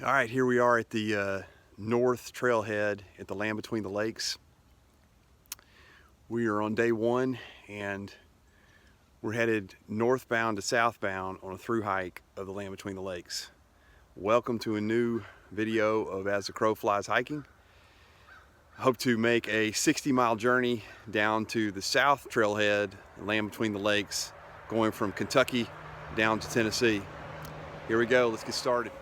All right, here we are at the north trailhead at the Land Between the Lakes. We are on day one and we're headed northbound to southbound on a through hike of the Land Between the Lakes. Welcome to a new video of As the Crow Flies hiking. I hope to make a 60-mile journey down to the south trailhead, Land Between the Lakes, going from Kentucky down to Tennessee. Here we go, let's get started.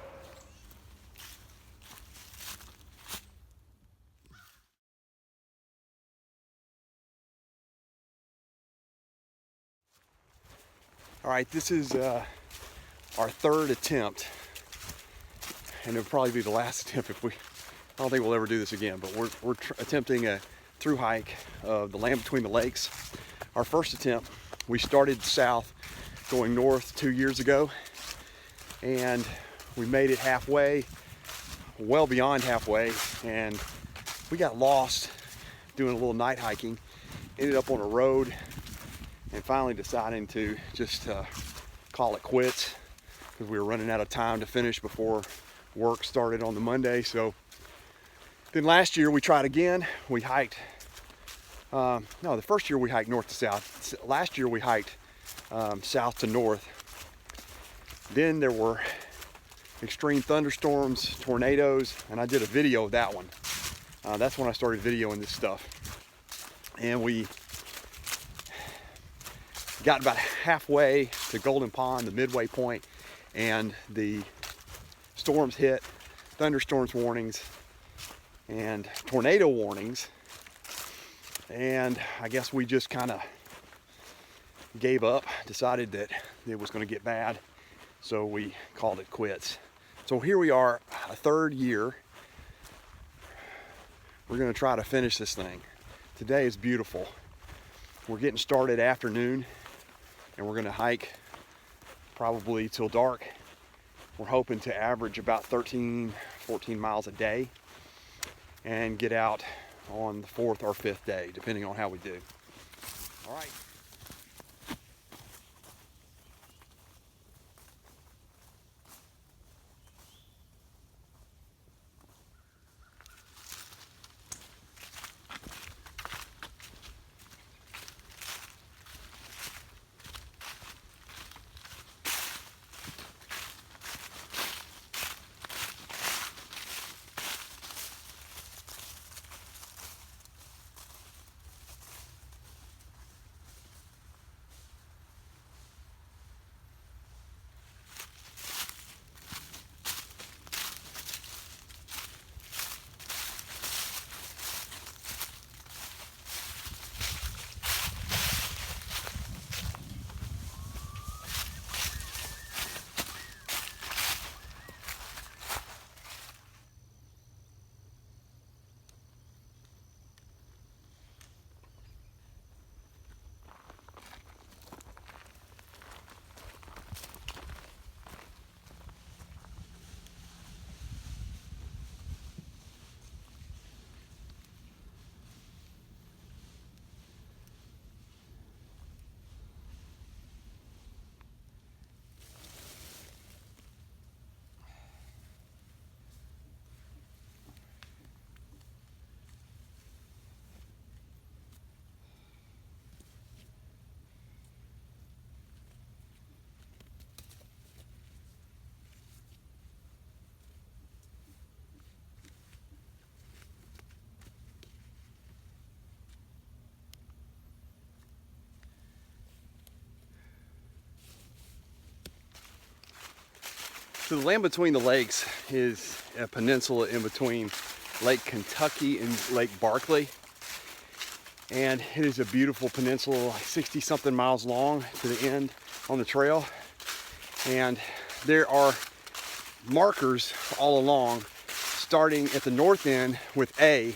All right, this is our third attempt, and it'll probably be the last attempt I don't think we'll ever do this again, but we're attempting a through hike of the Land Between the Lakes. Our first attempt, we started south going north 2 years ago, and we made it halfway, well beyond halfway, and we got lost doing a little night hiking, ended up on a road, and finally deciding to just call it quits because we were running out of time to finish before work started on the Monday. So then last year we tried again. We hiked, the first year we hiked north to south. Last year we hiked south to north. Then there were extreme thunderstorms, tornadoes, and I did a video of that one. That's when I started videoing this stuff. And we got about halfway to Golden Pond, the midway point, and the storms hit, thunderstorms warnings and tornado warnings, and I guess we just kind of gave up, decided that it was going to get bad, so we called it quits. So here we are, a third year. We're going to try to finish this thing. Today is beautiful. We're getting started afternoon, and we're gonna hike probably till dark. We're hoping to average about 13, 14 miles a day and get out on the fourth or fifth day, depending on how we do. All right. So the Land Between the Lakes is a peninsula in between Lake Kentucky and Lake Barkley. And it is a beautiful peninsula, like 60 something miles long to the end on the trail. And there are markers all along, starting at the north end with A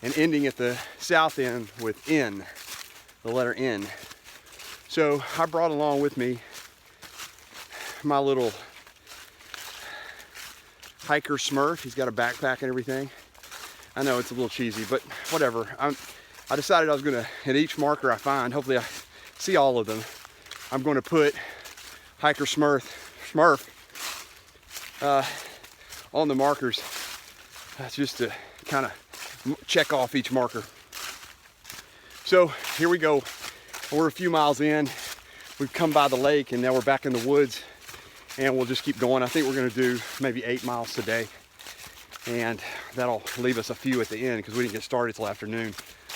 and ending at the south end with N, the letter N. So I brought along with me my little hiker Smurf. He's got a backpack and everything. I know it's a little cheesy, but whatever. I decided I was gonna, at each marker I find, hopefully I see all of them, I'm gonna put hiker Smurf on the markers. That's just to kind of check off each marker. So here we go. We're a few miles in. We've come by the lake and now we're back in the woods, and we'll just keep going. I think we're gonna do maybe 8 miles today, and that'll leave us a few at the end because we didn't get started till afternoon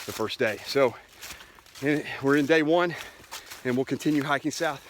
the first day. So we're in day 1 and we'll continue hiking south.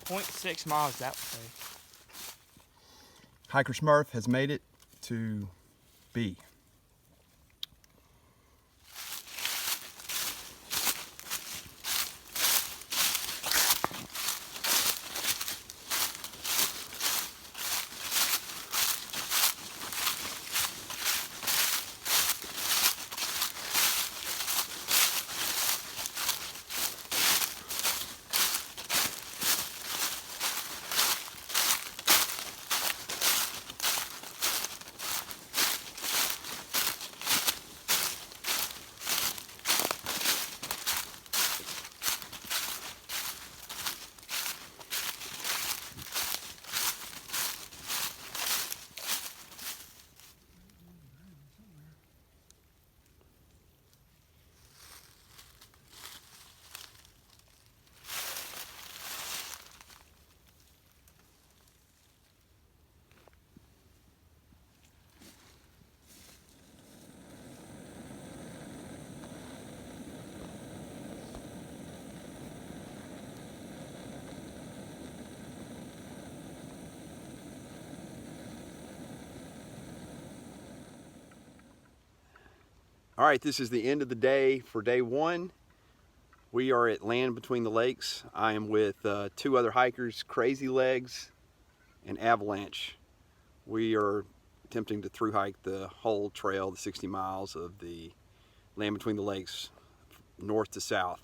.6 miles that way. Hiker Smurf has made it to B. All right, this is the end of the day for day 1. We are at Land Between the Lakes. I am with 2 other hikers, Crazy Legs and Avalanche. We are attempting to through hike the whole trail, the 60 miles of the Land Between the Lakes, north to south.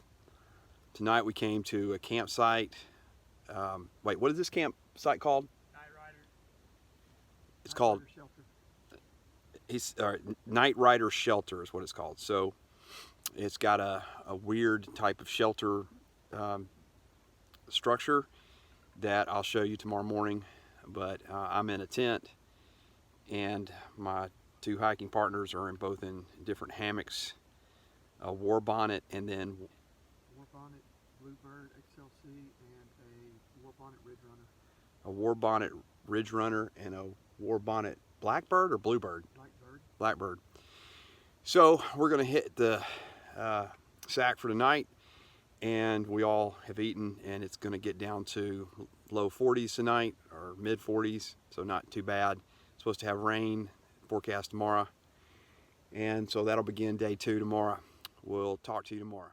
Tonight we came to a campsite. Wait, what is this campsite called? Night Rider. It's called Night Rider Shelter is what it's called. So it's got a weird type of shelter structure that I'll show you tomorrow morning. But I'm in a tent, and my 2 hiking partners are both in different hammocks, a war bonnet, and then War bonnet, Bluebird XLC, and a war bonnet Ridge Runner. A war bonnet Ridge Runner and a war bonnet Blackbird or Bluebird? Blackbird. Blackbird. So we're gonna hit the sack for tonight, and we all have eaten, and it's going to get down to low 40s tonight, or mid 40s, so not too bad. Supposed to have rain forecast tomorrow, and so that'll begin day 2 tomorrow. We'll talk to you tomorrow.